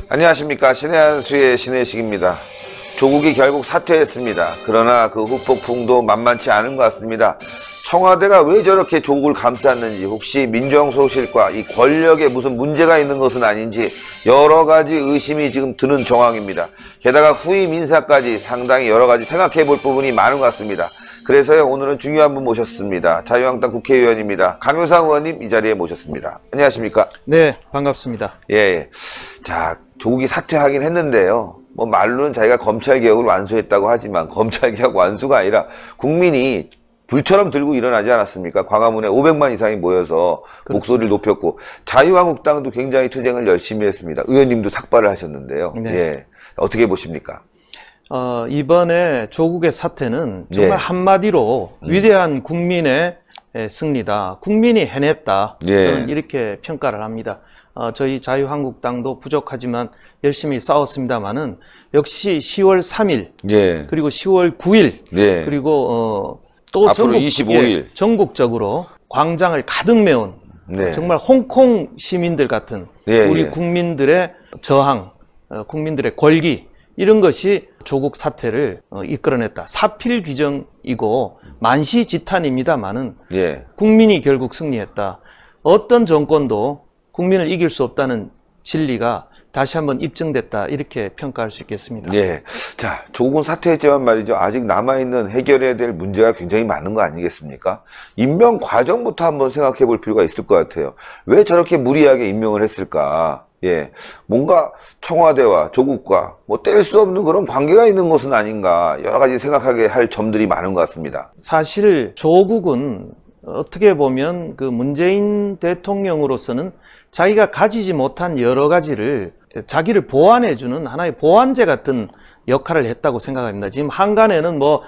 안녕하십니까. 신의 한수의 신의식입니다. 조국이 결국 사퇴했습니다. 그러나 그 후폭풍도 만만치 않은 것 같습니다. 청와대가 왜 저렇게 조국을 감쌌는지, 혹시 민정수석실과 이 권력에 무슨 문제가 있는 것은 아닌지 여러 가지 의심이 지금 드는 정황입니다. 게다가 후임 인사까지 상당히 여러 가지 생각해 볼 부분이 많은 것 같습니다. 그래서요, 오늘은 중요한 분 모셨습니다. 자유한국당 국회의원입니다. 강효상 의원님 이 자리에 모셨습니다. 안녕하십니까? 네, 반갑습니다. 예. 자, 조국이 사퇴하긴 했는데요. 뭐 말로는 자기가 검찰개혁을 완수했다고 하지만 검찰개혁 완수가 아니라 국민이 불처럼 들고 일어나지 않았습니까? 광화문에 500만 이상이 모여서 그렇습니다. 목소리를 높였고, 자유한국당도 굉장히 투쟁을 열심히 했습니다. 의원님도 삭발을 하셨는데요. 네. 예. 어떻게 보십니까? 이번에 조국의 사퇴는 정말 한마디로 위대한 국민의 승리다. 국민이 해냈다. 저는 이렇게 평가를 합니다. 저희 자유한국당도 부족하지만 열심히 싸웠습니다만은 역시 10월 3일 그리고 10월 9일 그리고 또 앞으로 25일 전국적으로 광장을 가득 메운 정말 홍콩 시민들 같은 우리 국민들의 저항, 국민들의 권기, 이런 것이 조국 사퇴를 이끌어냈다. 사필귀정이고 만시지탄입니다만은 국민이 결국 승리했다. 어떤 정권도 국민을 이길 수 없다는 진리가 다시 한번 입증됐다. 이렇게 평가할 수 있겠습니다. 예. 자, 조국은 사퇴했지만 말이죠. 아직 남아있는 해결해야 될 문제가 굉장히 많은 거 아니겠습니까? 임명 과정부터 한번 생각해 볼 필요가 있을 것 같아요. 왜 저렇게 무리하게 임명을 했을까? 예. 뭔가 청와대와 조국과 뭐 뗄 수 없는 그런 관계가 있는 것은 아닌가. 여러 가지 생각하게 할 점들이 많은 것 같습니다. 사실 조국은 어떻게 보면 그 문재인 대통령으로서는 자기가 가지지 못한 여러 가지를 자기를 보완해주는 하나의 보완제 같은 역할을 했다고 생각합니다. 지금 한간에는 뭐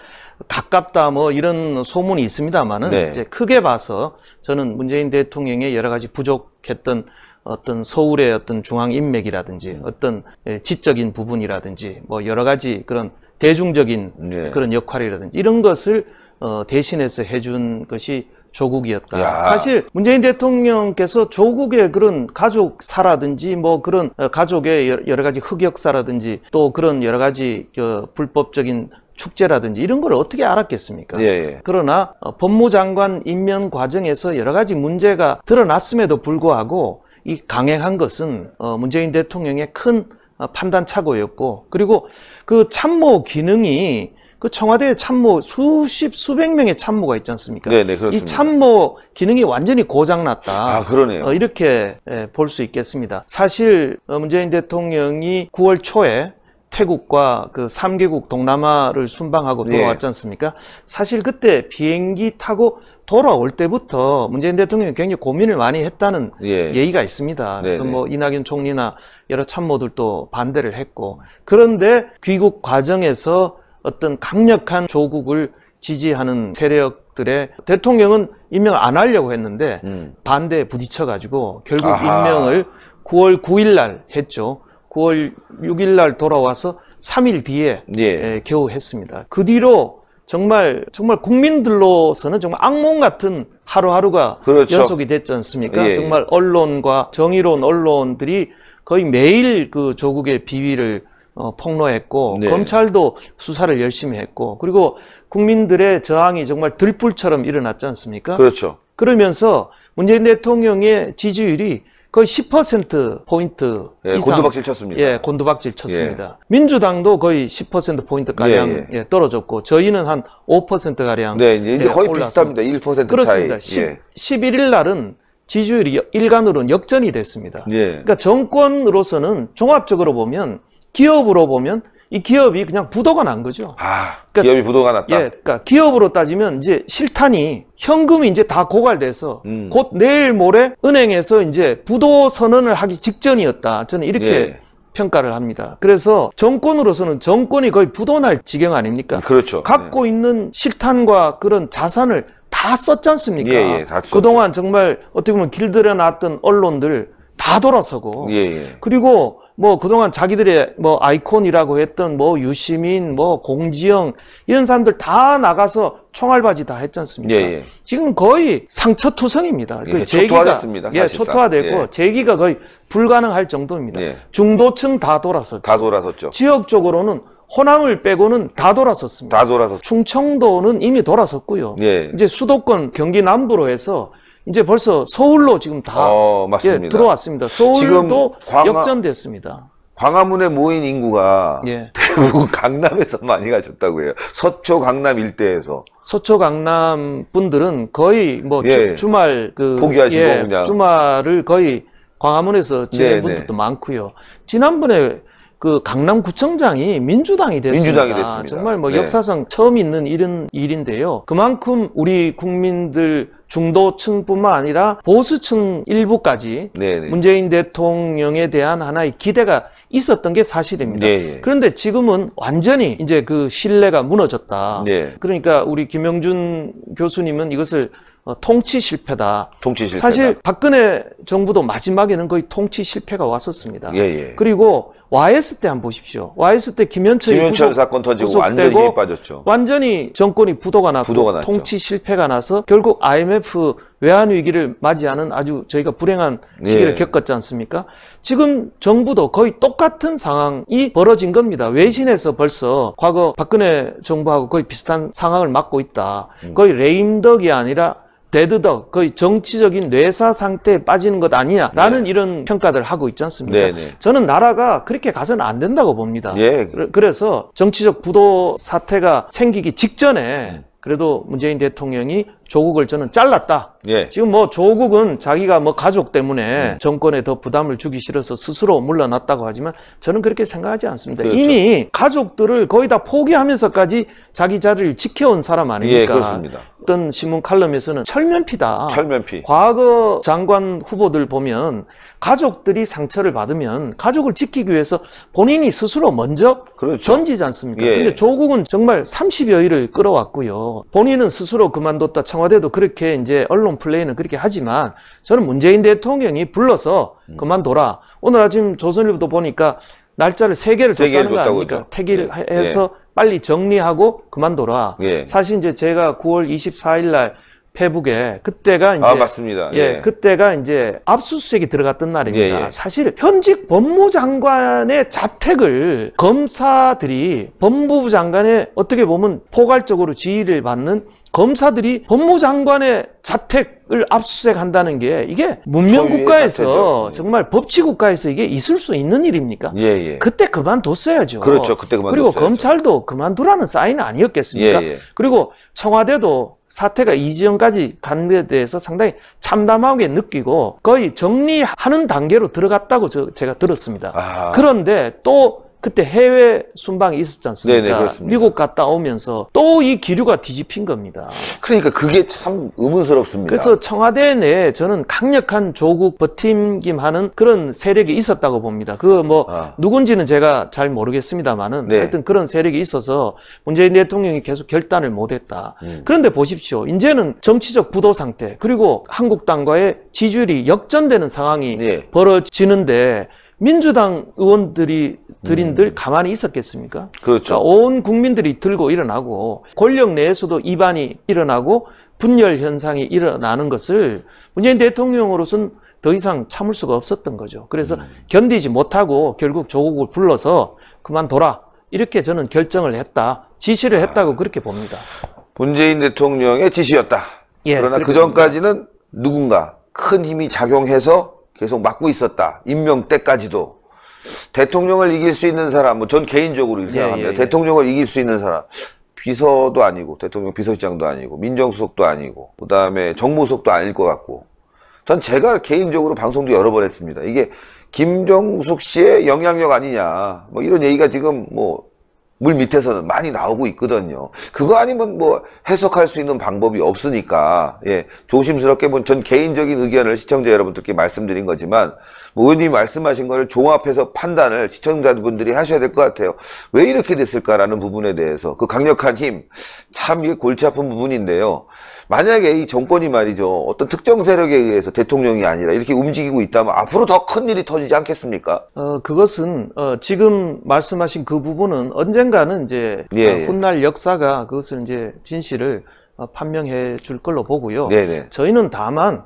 가깝다 뭐 이런 소문이 있습니다만은 이제 크게 봐서 저는 문재인 대통령의 여러 가지 부족했던 어떤 서울의 어떤 중앙 인맥이라든지 어떤 지적인 부분이라든지 뭐 여러 가지 그런 대중적인 그런 역할이라든지 이런 것을 대신해서 해준 것이 조국이었다. 사실 문재인 대통령께서 조국의 그런 가족사라든지 뭐 그런 가족의 여러 가지 흑역사라든지 또 그런 여러 가지 불법적인 축제라든지 이런 걸 어떻게 알았겠습니까? 그러나 법무장관 임명 과정에서 여러 가지 문제가 드러났음에도 불구하고 이 강행한 것은 문재인 대통령의 큰 판단착오였고, 그리고 그 참모 기능이 그 청와대에 참모 수백 명의 참모가 있지 않습니까? 그렇습니다. 이 참모 기능이 완전히 고장났다. 그러네요. 이렇게 볼 수 있겠습니다. 사실 문재인 대통령이 9월 초에 태국과 그 3개국 동남아를 순방하고 돌아왔지 않습니까? 사실 그때 비행기 타고 돌아올 때부터 문재인 대통령이 굉장히 고민을 많이 했다는 얘기가 있습니다. 그래서 뭐 이낙연 총리나 여러 참모들도 반대를 했고, 그런데 귀국 과정에서 어떤 강력한 조국을 지지하는 세력들의 대통령은 임명을 안 하려고 했는데 반대에 부딪혀가지고 결국 임명을 9월 9일 날 했죠. 9월 6일 날 돌아와서 3일 뒤에 겨우 했습니다. 그 뒤로 정말 국민들로서는 정말 악몽 같은 하루하루가 연속이 됐지 않습니까? 정말 언론과 정의로운 언론들이 거의 매일 그 조국의 비위를 폭로했고 검찰도 수사를 열심히 했고, 그리고 국민들의 저항이 정말 들불처럼 일어났지 않습니까? 그러면서 문재인 대통령의 지지율이 거의 10%포인트 이상 곤두박질 쳤습니다. 곤두박질 쳤습니다. 민주당도 거의 10%포인트가량 떨어졌고, 저희는 한 5%가량 이제 거의 비슷합니다. 1% 그렇습니다. 차이. 11일 날은 지지율이 일간으로는 역전이 됐습니다. 그러니까 정권으로서는 종합적으로 보면, 기업으로 보면 이 기업이 그냥 부도가 난 거죠. 그러니까, 기업이 부도가 났다. 그러니까 기업으로 따지면 이제 실탄이 현금이 이제 다 고갈돼서 곧 내일 모레 은행에서 이제 부도 선언을 하기 직전이었다. 저는 이렇게 평가를 합니다. 그래서 정권으로서는 정권이 거의 부도날 지경 아닙니까? 갖고 있는 실탄과 그런 자산을 다 썼지 않습니까? 다 그동안 정말 어떻게 보면 길들여 놨던 언론들 다 돌아서고, 그리고 뭐 그동안 자기들의 뭐 아이콘이라고 했던 뭐 유시민, 뭐 공지영 이런 사람들 다 나가서 총알바지 다 했지 않습니까? 지금 거의 상처투성입니다. 초토화됐습니다. 초토화됐고 재기가 거의 불가능할 정도입니다. 예. 중도층 다 돌아섰죠. 다 돌아섰죠. 지역적으로는 호남을 빼고는 다 돌아섰습니다. 다 돌아섰죠. 충청도는 이미 돌아섰고요. 예. 이제 수도권 경기 남부로 해서 이제 벌써 서울로 지금 다 맞습니다. 예, 들어왔습니다. 서울도 지금 역전됐습니다. 광화문에 모인 인구가 예. 대부분 강남에서 많이 가셨다고 해요. 서초 강남 일대에서. 서초 강남 분들은 거의 뭐 예. 주말 포기하시고 그냥. 주말을 거의 광화문에서 지낸 네, 분들도 네. 많고요. 지난번에 그 강남구청장이 민주당이 됐습니다. 민주당이 됐습니다. 정말 뭐 네. 역사상 처음 있는 이런 일인데요. 그만큼 우리 국민들 중도층뿐만 아니라 보수층 일부까지 네네. 문재인 대통령에 대한 하나의 기대가 있었던 게 사실입니다. 네. 그런데 지금은 완전히 이제 그 신뢰가 무너졌다. 네. 그러니까 우리 김영준 교수님은 이것을 통치 실패다. 통치 실패다. 사실 박근혜 정부도 마지막에는 거의 통치 실패가 왔었습니다. 예, 예. 그리고 YS 때 한번 보십시오. YS 때 김현철 사건 터지고 완전히 힘이 빠졌죠. 완전히 정권이 부도가 났고 부도가 났죠. 통치 실패가 나서 결국 IMF 외환 위기를 맞이하는 아주 저희가 불행한 시기를 예. 겪었지 않습니까? 지금 정부도 거의 똑같은 상황이 벌어진 겁니다. 외신에서 벌써 과거 박근혜 정부하고 거의 비슷한 상황을 맞고 있다. 거의 레임덕이 아니라 데드덕, 거의 정치적인 뇌사 상태에 빠지는 것 아니냐라는 네. 이런 평가들을 하고 있지 않습니까? 네, 네. 저는 나라가 그렇게 가서는 안 된다고 봅니다. 예. 그래서 정치적 부도 사태가 생기기 직전에 그래도 문재인 대통령이 조국을 저는 잘랐다. 예. 지금 뭐 조국은 자기가 뭐 가족 때문에 정권에 더 부담을 주기 싫어서 스스로 물러났다고 하지만 저는 그렇게 생각하지 않습니다. 그렇죠. 이미 가족들을 거의 다 포기하면서까지 자기 자리를 지켜온 사람 아닙니까? 예, 그렇습니다. 어떤 신문 칼럼에서는 철면피다. 철면피. 과거 장관 후보들 보면 가족들이 상처를 받으면 가족을 지키기 위해서 본인이 스스로 먼저 그렇죠. 던지지 않습니까? 예. 근데 조국은 정말 30여일을 끌어왔고요. 본인은 스스로 그만뒀다. 청와대도 그렇게 이제 언론 플레이는 그렇게 하지만 저는 문재인 대통령이 불러서 그만둬라. 오늘 아침 조선일보도 보니까 날짜를 3개를 줬다는 거 아닙니까? 했죠. 택일해서 빨리 정리하고 그만둬라. 예. 사실 이제 제가 9월 24일 날 페북에 그때가 이제 맞습니다. 예, 그때가 이제 압수수색이 들어갔던 날입니다. 예, 예. 사실 현직 법무장관의 자택을 검사들이 법무부 장관의 어떻게 보면 포괄적으로 지휘를 받는 검사들이 법무장관의 자택을 압수수색한다는 게 이게 문명국가에서 사태죠. 정말 법치국가에서 이게 있을 수 있는 일입니까? 예, 예. 그때 그만뒀어야죠. 그렇죠. 그때 그만뒀어야죠. 그리고 검찰도 그만두라는 사인 아니었겠습니까? 예, 예. 그리고 청와대도 사태가 이 지점까지 간 데 대해서 상당히 참담하게 느끼고 거의 정리하는 단계로 들어갔다고 제가 들었습니다. 그런데 또 그때 해외 순방이 있었지 않습니까? 네네, 그렇습니다. 미국 갔다 오면서 또 이 기류가 뒤집힌 겁니다. 그러니까 그게 참 의문스럽습니다. 그래서 청와대 내에 저는 강력한 조국 버팀김하는 그런 세력이 있었다고 봅니다. 그 뭐 누군지는 제가 잘 모르겠습니다만은 네. 하여튼 그런 세력이 있어서 문재인 대통령이 계속 결단을 못했다. 그런데 보십시오. 이제는 정치적 부도 상태 그리고 한국당과의 지지율이 역전되는 상황이 네. 벌어지는데 민주당 의원들인들 가만히 있었겠습니까? 그렇죠. 그러니까 온 국민들이 들고 일어나고 권력 내에서도 이반이 일어나고 분열 현상이 일어나는 것을 문재인 대통령으로서는 더 이상 참을 수가 없었던 거죠. 그래서 견디지 못하고 결국 조국을 불러서 그만둬라 이렇게 저는 결정을 했다. 지시를 했다고 그렇게 봅니다. 문재인 대통령의 지시였다. 예, 그러나 그 전까지는 누군가 큰 힘이 작용해서 계속 막고 있었다. 임명 때까지도. 대통령을 이길 수 있는 사람, 전 개인적으로 이렇게 생각합니다. 예. 대통령을 이길 수 있는 사람. 비서도 아니고, 대통령 비서실장도 아니고, 민정수석도 아니고, 그 다음에 정무수석도 아닐 것 같고. 전 제가 개인적으로 방송도 여러 번 했습니다. 이게 김정숙 씨의 영향력 아니냐. 뭐 이런 얘기가 지금 물 밑에서는 많이 나오고 있거든요. 그거 아니면 해석할 수 있는 방법이 없으니까, 조심스럽게 전 개인적인 의견을 시청자 여러분들께 말씀드린 거지만, 의원님이 말씀하신 거를 종합해서 판단을 시청자분들이 하셔야 될 것 같아요. 왜 이렇게 됐을까라는 부분에 대해서, 그 강력한 힘, 참 이게 골치 아픈 부분인데요. 만약에 이 정권이 말이죠, 어떤 특정 세력에 의해서 대통령이 아니라 이렇게 움직이고 있다면 앞으로 더 큰 일이 터지지 않겠습니까? 그것은 지금 말씀하신 그 부분은 언젠가는 이제 훗날 역사가 그것을 이제 진실을 판명해 줄 걸로 보고요. 네네. 저희는 다만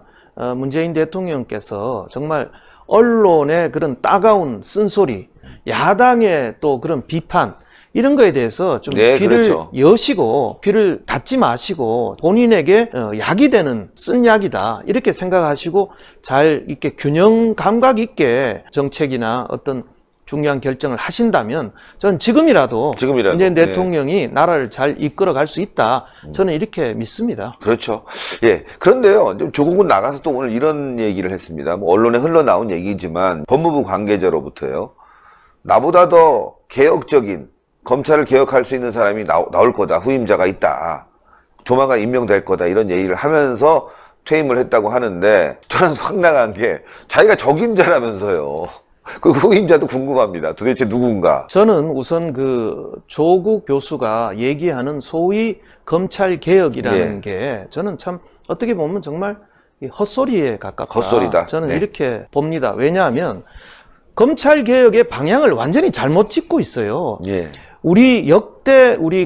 문재인 대통령께서 정말 언론의 그런 따가운 쓴소리, 야당의 또 그런 비판, 이런 거에 대해서 좀 네, 귀를 그렇죠. 여시고 귀를 닫지 마시고 본인에게 약이 되는 쓴 약이다 이렇게 생각하시고 잘 이렇게 균형 감각 있게 정책이나 어떤 중요한 결정을 하신다면 저는 지금이라도 문재인 대통령이 나라를 잘 이끌어갈 수 있다. 저는 이렇게 믿습니다. 그렇죠. 예. 그런데요, 조국은 나가서 또 오늘 이런 얘기를 했습니다. 뭐 언론에 흘러나온 얘기지만 법무부 관계자로부터요. 나보다 더 개혁적인 검찰을 개혁할 수 있는 사람이 나올 거다. 후임자가 있다. 조만간 임명될 거다. 이런 얘기를 하면서 퇴임을 했다고 하는데 저는 황당한 게 자기가 적임자라면서요. 그 후임자도 궁금합니다. 도대체 누군가? 저는 우선 그 조국 교수가 얘기하는 소위 검찰 개혁이라는 게 저는 참 어떻게 보면 정말 헛소리에 가깝다. 헛소리다. 저는 이렇게 봅니다. 왜냐하면 검찰 개혁의 방향을 완전히 잘못 짚고 있어요. 우리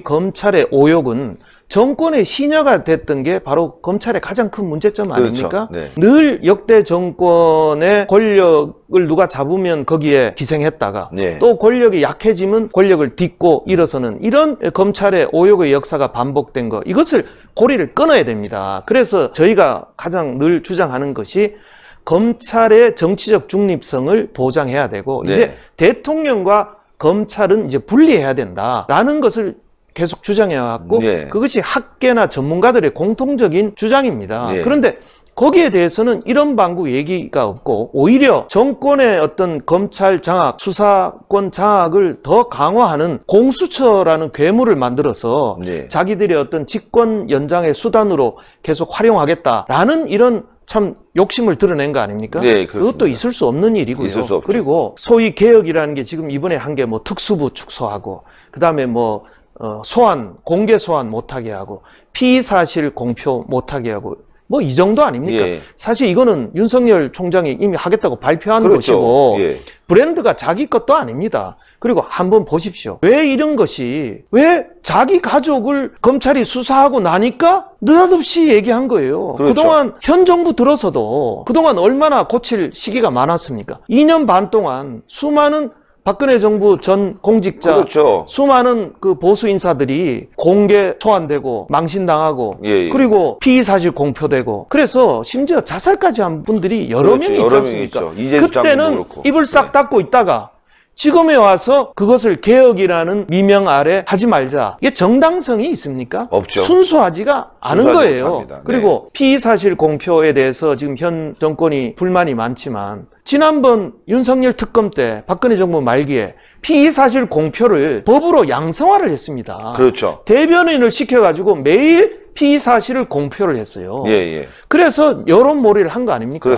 검찰의 오욕은 정권의 신여가 됐던 게 바로 검찰의 가장 큰 문제점 아닙니까? 늘 역대 정권의 권력을 누가 잡으면 거기에 기생했다가 또 권력이 약해지면 권력을 딛고 일어서는 이런 검찰의 오욕의 역사가 반복된 거, 이것을 고리를 끊어야 됩니다. 그래서 저희가 가장 늘 주장하는 것이 검찰의 정치적 중립성을 보장해야 되고 이제 대통령과 검찰은 이제 분리해야 된다라는 것을 계속 주장해왔고 그것이 학계나 전문가들의 공통적인 주장입니다. 그런데 거기에 대해서는 이런 방구 얘기가 없고 오히려 정권의 어떤 검찰 장악, 수사권 장악을 더 강화하는 공수처라는 괴물을 만들어서 자기들의 어떤 직권 연장의 수단으로 계속 활용하겠다라는 이런 참 욕심을 드러낸 거 아닙니까? 그것도 있을 수 없는 일이고요. 그리고 소위 개혁이라는 게 지금 이번에 한 게 뭐 특수부 축소하고 그다음에 뭐 소환, 공개 소환 못하게 하고 피의사실 공표 못하게 하고 뭐 이 정도 아닙니까? 사실 이거는 윤석열 총장이 이미 하겠다고 발표한 것이고 브랜드가 자기 것도 아닙니다. 그리고 한번 보십시오. 왜 이런 것이 왜 자기 가족을 검찰이 수사하고 나니까 느닷없이 얘기한 거예요. 그동안 현 정부 들어서도 그동안 얼마나 고칠 시기가 많았습니까? 2년 반 동안 수많은 박근혜 정부 전 공직자, 수많은 그 보수 인사들이 공개 소환되고 망신당하고 그리고 피의사실 공표되고 그래서 심지어 자살까지 한 분들이 여러 명이 있지 않습니까? 그때는 입을 싹 닫고 있다가 지금에 와서 그것을 개혁이라는 미명 아래 하지 말자. 이게 정당성이 있습니까? 없죠. 순수하지가 않은 거예요. 그리고 피의사실 공표에 대해서 지금 현 정권이 불만이 많지만 지난번 윤석열 특검 때 박근혜 정부 말기에 피의사실 공표를 법으로 양성화를 했습니다. 대변인을 시켜가지고 매일 피의사실을 공표를 했어요. 그래서 여론몰이를 한 거 아닙니까?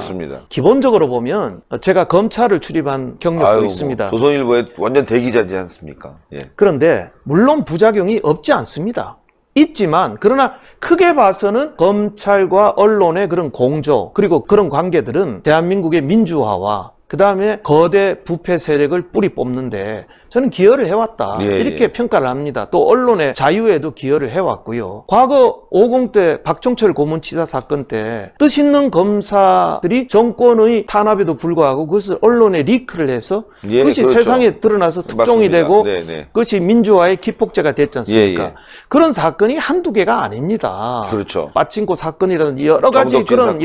기본적으로 보면 제가 검찰을 출입한 경력도 있습니다. 조선일보에 완전 대기자지 않습니까? 그런데 물론 부작용이 없지 않습니다. 있지만 그러나 크게 봐서는 검찰과 언론의 그런 공조 그리고 그런 관계들은 대한민국의 민주화와 그 다음에 거대 부패 세력을 뿌리 뽑는데 저는 기여를 해왔다. 이렇게 평가를 합니다. 또 언론의 자유에도 기여를 해왔고요. 과거 50대 박종철 고문치사 사건 때 뜻있는 검사들이 정권의 탄압에도 불구하고 그것을 언론에 리크를 해서 그것이 세상에 드러나서 특종이 되고 그것이 민주화의 기폭제가 됐지 않습니까? 그런 사건이 한두 개가 아닙니다. 빠친코 사건이라든지 여러 가지 그런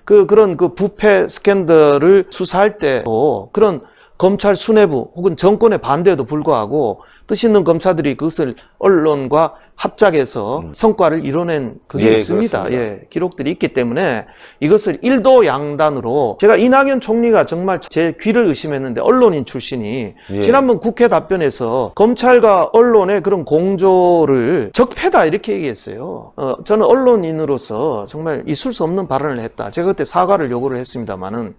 그런 그 부패 스캔들을 수사할 때도 그런 검찰 수뇌부 혹은 정권의 반대에도 불구하고 뜻있는 검사들이 그것을 언론과 합작해서 성과를 이뤄낸 그게 있습니다. 기록들이 있기 때문에 이것을 일도양단으로 제가 이낙연 총리가 정말 제 귀를 의심했는데 언론인 출신이 지난번 국회 답변에서 검찰과 언론의 그런 공조를 적폐다 이렇게 얘기했어요. 저는 언론인으로서 정말 있을 수 없는 발언을 했다. 제가 그때 사과를 요구를 했습니다만은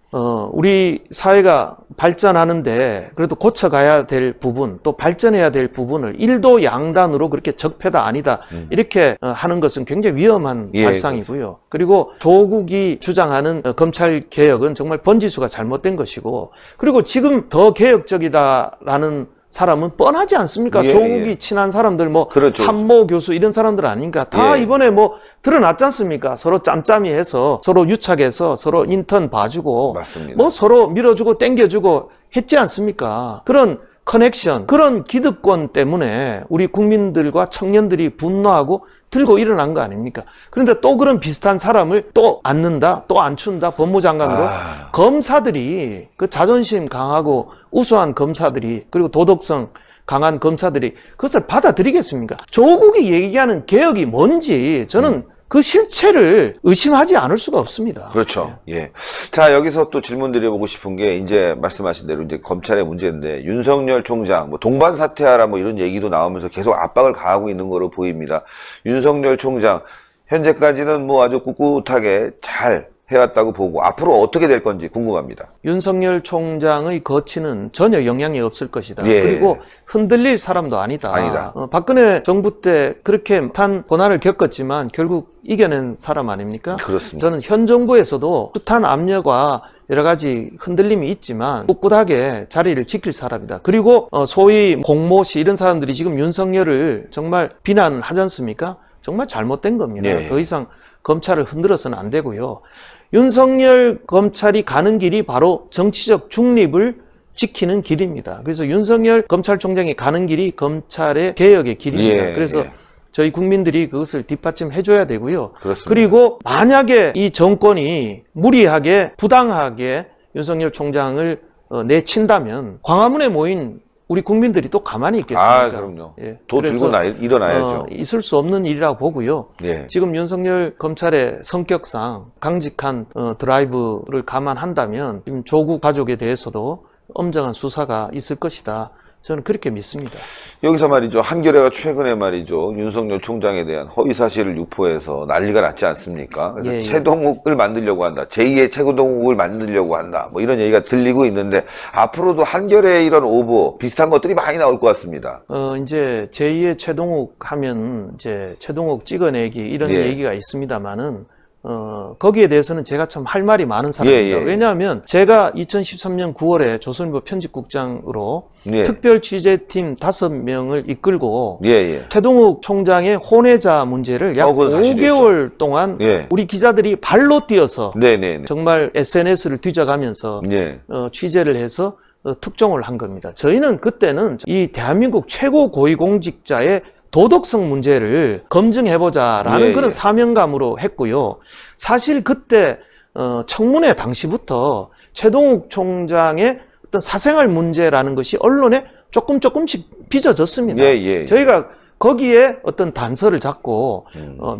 우리 사회가 발전하는데 그래도 고쳐가야 될 부분 또 발전해야 될 부분을 일도양단으로 그렇게 적폐다 아니다 이렇게 하는 것은 굉장히 위험한 발상이고요. 그리고 조국이 주장하는 검찰 개혁은 정말 번지수가 잘못된 것이고 그리고 지금 더 개혁적이다라는 사람은 뻔하지 않습니까? 예, 조국이 예. 친한 사람들, 뭐 그렇죠. 한모 교수 이런 사람들 아닌가? 다 예. 이번에 뭐 드러났지 않습니까? 서로 짬짬이 해서 서로 유착해서 서로 인턴 봐주고 맞습니다. 뭐 서로 밀어주고 땡겨주고 했지 않습니까? 그런 커넥션, 그런 기득권 때문에 우리 국민들과 청년들이 분노하고 들고 일어난 거 아닙니까? 그런데 또 그런 비슷한 사람을 또 앉는다, 또 앉춘다, 법무장관으로 검사들이 그 자존심 강하고 우수한 검사들이 그리고 도덕성 강한 검사들이 그것을 받아들이겠습니까? 조국이 얘기하는 개혁이 뭔지 저는 그 실체를 의심하지 않을 수가 없습니다. 그렇죠. 예. 자, 여기서 또 질문 드려보고 싶은 게, 이제 말씀하신 대로 이제 검찰의 문제인데, 윤석열 총장, 뭐 동반 사퇴하라 뭐 이런 얘기도 나오면서 계속 압박을 가하고 있는 거로 보입니다. 윤석열 총장, 현재까지는 뭐 아주 꿋꿋하게 잘 해왔다고 보고, 앞으로 어떻게 될 건지 궁금합니다. 윤석열 총장의 거취는 전혀 영향이 없을 것이다. 예. 그리고 흔들릴 사람도 아니다. 아니다. 박근혜 정부 때 그렇게 단 고난을 겪었지만 결국 이겨낸 사람 아닙니까? 그렇습니다. 저는 현 정부에서도 숱한 압력과 여러 가지 흔들림이 있지만 꿋꿋하게 자리를 지킬 사람이다. 그리고 소위 공모시 이런 사람들이 지금 윤석열을 정말 비난하지 않습니까? 정말 잘못된 겁니다. 예. 더 이상 검찰을 흔들어서는 안 되고요. 윤석열 검찰이 가는 길이 바로 정치적 중립을 지키는 길입니다. 그래서 윤석열 검찰총장이 가는 길이 검찰의 개혁의 길입니다. 예, 그래서 예. 저희 국민들이 그것을 뒷받침해줘야 되고요. 그렇습니다. 그리고 만약에 이 정권이 무리하게 부당하게 윤석열 총장을 내친다면 광화문에 모인 우리 국민들이 또 가만히 있겠습니까? 아, 그럼요. 예. 도 그래서, 들고 일어나야죠. 있을 수 없는 일이라고 보고요. 예. 지금 윤석열 검찰의 성격상 강직한 드라이브를 감안한다면 지금 조국 가족에 대해서도 엄정한 수사가 있을 것이다. 저는 그렇게 믿습니다. 여기서 말이죠. 한겨레가 최근에 말이죠. 윤석열 총장에 대한 허위 사실을 유포해서 난리가 났지 않습니까? 그래서 예. 최동욱을 만들려고 한다. 제2의 최동욱을 만들려고 한다. 뭐 이런 얘기가 들리고 있는데, 앞으로도 한겨레의 이런 오보 비슷한 것들이 많이 나올 것 같습니다. 이제 제2의 최동욱 하면 이제 최동욱 찍어내기 이런 예. 얘기가 있습니다만은 거기에 대해서는 제가 참 할 말이 많은 사람입니다. 예, 예. 왜냐하면 제가 2013년 9월에 조선일보 편집국장으로 예. 특별 취재팀 5명을 이끌고 예, 예. 최동욱 총장의 혼외자 문제를 약 그건 사실이었죠. 5개월 동안 예. 우리 기자들이 발로 뛰어서 네네. 정말 SNS를 뒤져가면서 예. 취재를 해서 특종을 한 겁니다. 저희는 그때는 이 대한민국 최고 고위공직자의 도덕성 문제를 검증해보자라는 예, 그런 예. 사명감으로 했고요. 사실 그때 청문회 당시부터 최동욱 총장의 어떤 사생활 문제라는 것이 언론에 조금씩 빚어졌습니다. 예, 예. 저희가 거기에 어떤 단서를 잡고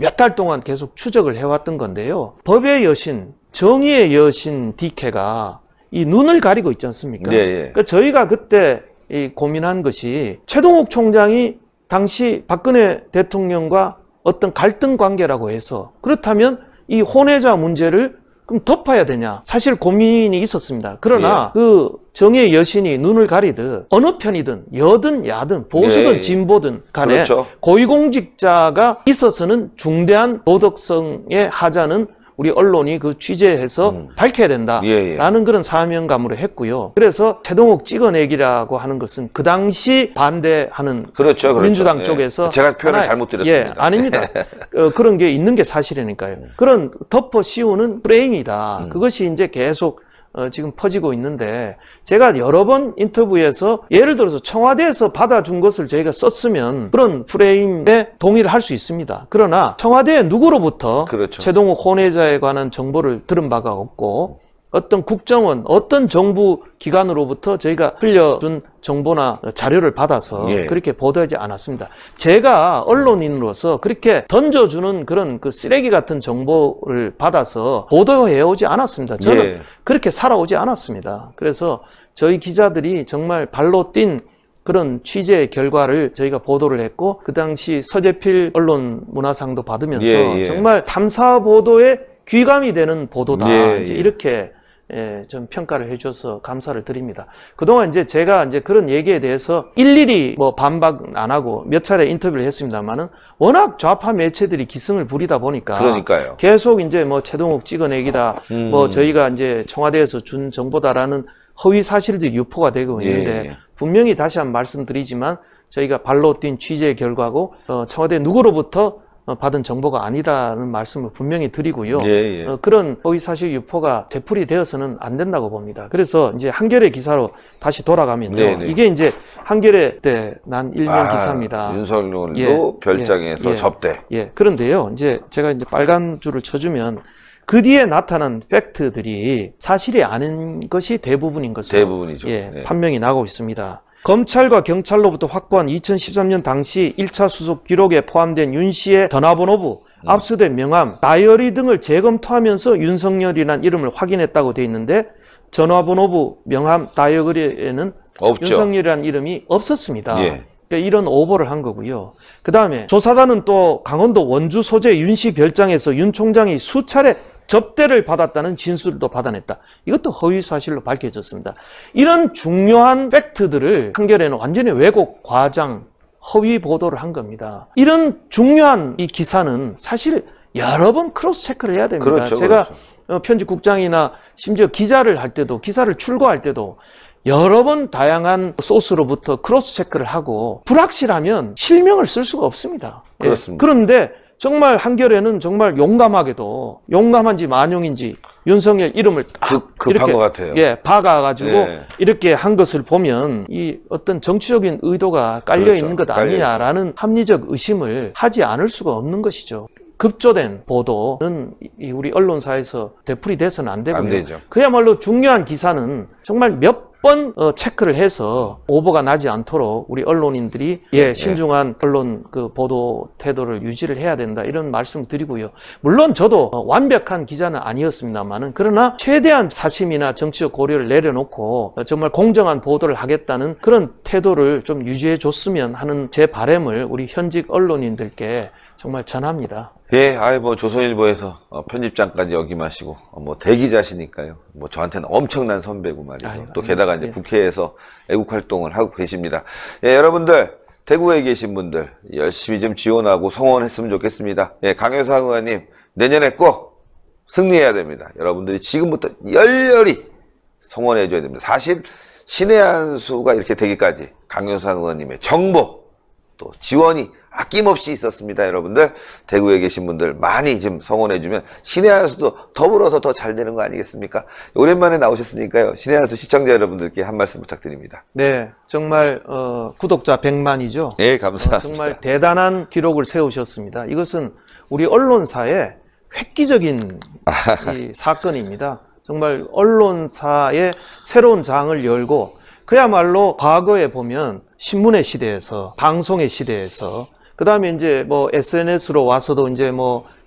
몇 달 동안 계속 추적을 해왔던 건데요. 법의 여신, 정의의 여신 DK가 이 눈을 가리고 있지 않습니까? 예, 예. 그러니까 저희가 그때 이 고민한 것이 최동욱 총장이 당시 박근혜 대통령과 어떤 갈등 관계라고 해서 그렇다면 이 혼외자 문제를 그럼 덮어야 되냐? 사실 고민이 있었습니다. 그러나 그 정의의 여신이 눈을 가리듯 어느 편이든 여든 야든 보수든 예. 진보든 간에 그렇죠. 고위공직자가 있어서는 중대한 도덕성의 하자는 우리 언론이 그 취재해서 밝혀야 된다라는 그런 사명감으로 했고요. 그래서 최동욱 찍어내기라고 하는 것은 그 당시 반대하는 그렇죠. 민주당 예. 쪽에서 제가 표현을 잘못 드렸습니다. 예, 아닙니다. 그런 게 있는 게 사실이니까요. 그런 덮어 씌우는 프레임이다. 그것이 이제 계속 지금 퍼지고 있는데 제가 여러 번 인터뷰에서 예를 들어서 청와대에서 받아준 것을 저희가 썼으면 그런 프레임에 동의를 할 수 있습니다. 그러나 청와대 누구로부터 그렇죠. 최동욱 혼외자에 관한 정보를 들은 바가 없고 어떤 국정원, 어떤 정부 기관으로부터 저희가 흘려준 정보나 자료를 받아서 예. 그렇게 보도하지 않았습니다. 제가 언론인으로서 그렇게 던져주는 그런 그 쓰레기 같은 정보를 받아서 보도해 오지 않았습니다. 저는 예. 그렇게 살아오지 않았습니다. 그래서 저희 기자들이 정말 발로 뛴 그런 취재 결과를 저희가 보도를 했고 그 당시 서재필 언론 문화상도 받으면서 예, 예. 정말 탐사 보도에 귀감이 되는 보도다. 예, 이제 예. 이렇게 좀 평가를 해줘서 감사를 드립니다. 그동안 이제 제가 이제 그런 얘기에 대해서 일일이 뭐 반박 안 하고 몇 차례 인터뷰를 했습니다만은 워낙 좌파 매체들이 기승을 부리다 보니까 그러니까요. 계속 이제 뭐 최동욱 찍어내기다, 뭐 저희가 이제 청와대에서 준 정보다라는 허위 사실들이 유포가 되고 있는데 예. 분명히 다시 한번 말씀드리지만 저희가 발로 뛴 취재의 결과고 청와대 누구로부터 받은 정보가 아니라는 말씀을 분명히 드리고요. 예, 예. 그런 허위사실 유포가 되풀이 되어서는 안 된다고 봅니다. 그래서 이제 한겨레 기사로 다시 돌아가면요. 네네. 이게 이제 한겨레 때 난 일면 기사입니다. 윤석열도 예, 별장에서 예, 접대. 예. 그런데요. 이제 제가 이제 빨간 줄을 쳐주면 그 뒤에 나타난 팩트들이 사실이 아닌 것이 대부분인 것으로 대부분이죠. 예, 네. 판명이 나고 있습니다. 검찰과 경찰로부터 확보한 2013년 당시 1차 수속 기록에 포함된 윤 씨의 전화번호부, 압수된 명함, 다이어리 등을 재검토하면서 윤석열이라는 이름을 확인했다고 돼 있는데 전화번호부, 명함, 다이어리에는 없죠. 윤석열이라는 이름이 없었습니다. 예. 그러니까 이런 오보를 한 거고요. 그 다음에 조사자는 또 강원도 원주 소재 윤 씨 별장에서 윤 총장이 수차례 접대를 받았다는 진술도 받아냈다. 이것도 허위 사실로 밝혀졌습니다. 이런 중요한 팩트들을 한겨레는 완전히 왜곡, 과장, 허위 보도를 한 겁니다. 이런 중요한 이 기사는 사실 여러 번 크로스 체크를 해야 됩니다. 그렇죠, 제가 그렇죠. 편집국장이나 심지어 기자를 할 때도, 기사를 출고할 때도 여러 번 다양한 소스로부터 크로스 체크를 하고 불확실하면 실명을 쓸 수가 없습니다. 그렇습니다. 그런데 정말 한겨레는 정말 용감하게도, 용감한지 만용인지 윤석열 이름을 딱 급한 이렇게 것 같아요. 예, 박아가지고 예. 이렇게 한 것을 보면 이 어떤 정치적인 의도가 깔려 그렇죠. 있는 것 깔려 아니냐라는 합리적 의심을 하지 않을 수가 없는 것이죠. 급조된 보도는 우리 언론사에서 되풀이 돼서는 안 되고요. 안 되죠. 그야말로 중요한 기사는 정말 몇 번 체크를 해서 오보가 나지 않도록 우리 언론인들이 신중한 언론 그 보도 태도를 유지를 해야 된다, 이런 말씀 드리고요. 물론 저도 완벽한 기자는 아니었습니다만은, 그러나 최대한 사심이나 정치적 고려를 내려놓고 정말 공정한 보도를 하겠다는 그런 태도를 좀 유지해 줬으면 하는 제 바람을 우리 현직 언론인들께 정말 전합니다. 예, 조선일보에서 편집장까지 역임하시고 대기자시니까요. 저한테는 엄청난 선배고 말이죠. 또 게다가 이제 국회에서 애국 활동을 하고 계십니다. 예, 여러분들 대구에 계신 분들 열심히 좀 지원하고 성원했으면 좋겠습니다. 예, 강효상 의원님 내년에 꼭 승리해야 됩니다. 여러분들이 지금부터 열렬히 성원해줘야 됩니다. 사실 신의 한 수가 이렇게 되기까지 강효상 의원님의 정보 또 지원이 아낌없이 있었습니다. 여러분들 대구에 계신 분들 많이 좀 성원해주면 신의 한 수도 더불어서 더 잘 되는 거 아니겠습니까? 오랜만에 나오셨으니까요. 신의 한 수 시청자 여러분들께 한 말씀 부탁드립니다. 네, 정말 구독자 100만이죠. 네, 감사합니다. 정말 대단한 기록을 세우셨습니다. 이것은 우리 언론사의 획기적인 이 사건입니다. 정말 언론사의 새로운 장을 열고, 그야말로 과거에 보면 신문의 시대에서, 방송의 시대에서, 그 다음에 이제 SNS로 와서도 이제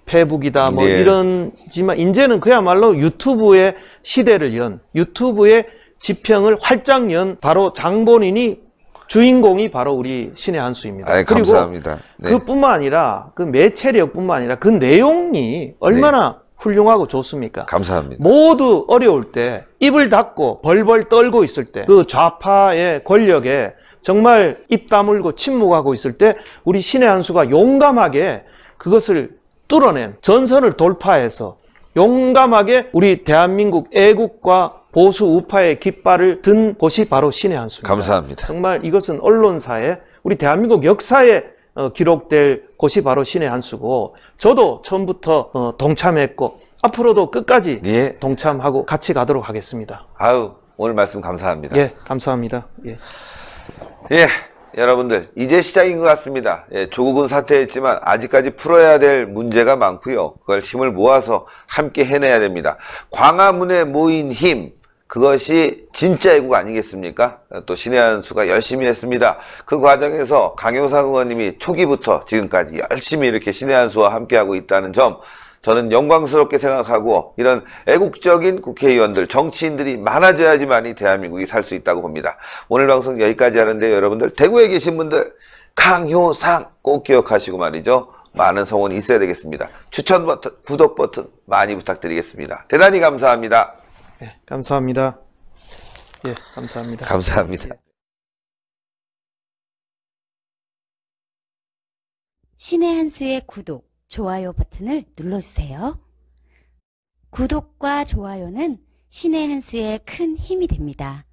페북이다 예. 이런지만, 이제는 그야말로 유튜브의 시대를 연, 유튜브의 지평을 활짝 연 바로 장본인이, 주인공이 바로 우리 신의 한 수입니다. 그리고 감사합니다. 네. 그뿐만 아니라 그 매체력뿐만 아니라 그 내용이 얼마나 훌륭하고 좋습니까? 감사합니다. 모두 어려울 때 입을 닫고 벌벌 떨고 있을 때, 그 좌파의 권력에 정말 입 다물고 침묵하고 있을 때 우리 신의 한 수가 용감하게 그것을 뚫어낸, 전선을 돌파해서 용감하게 우리 대한민국 애국과 보수 우파의 깃발을 든 곳이 바로 신의 한 수입니다. 감사합니다. 정말 이것은 언론사에, 우리 대한민국 역사에 기록될 곳이 바로 신의 한 수고, 저도 처음부터 동참했고 앞으로도 끝까지 예. 동참하고 같이 가도록 하겠습니다. 오늘 말씀 감사합니다. 예, 감사합니다. 예. 예, 여러분들 이제 시작인 것 같습니다. 예, 조국은 사퇴했지만 아직까지 풀어야 될 문제가 많고요. 그걸 힘을 모아서 함께 해내야 됩니다. 광화문에 모인 힘, 그것이 진짜 애국 아니겠습니까? 또 신의 한 수가 열심히 했습니다. 그 과정에서 강효상 의원님이 초기부터 지금까지 열심히 이렇게 신의 한 수와 함께하고 있다는 점, 저는 영광스럽게 생각하고, 이런 애국적인 국회의원들, 정치인들이 많아져야지만이 대한민국이 살 수 있다고 봅니다. 오늘 방송 여기까지 하는데요. 여러분들 대구에 계신 분들 강효상 꼭 기억하시고 말이죠. 많은 성원이 있어야 되겠습니다. 추천 버튼, 구독 버튼 많이 부탁드리겠습니다. 대단히 감사합니다. 네, 감사합니다. 예, 감사합니다. 감사합니다. 신의 한 수의 구독, 좋아요 버튼을 눌러주세요. 구독과 좋아요는 신의 한 수에 큰 힘이 됩니다.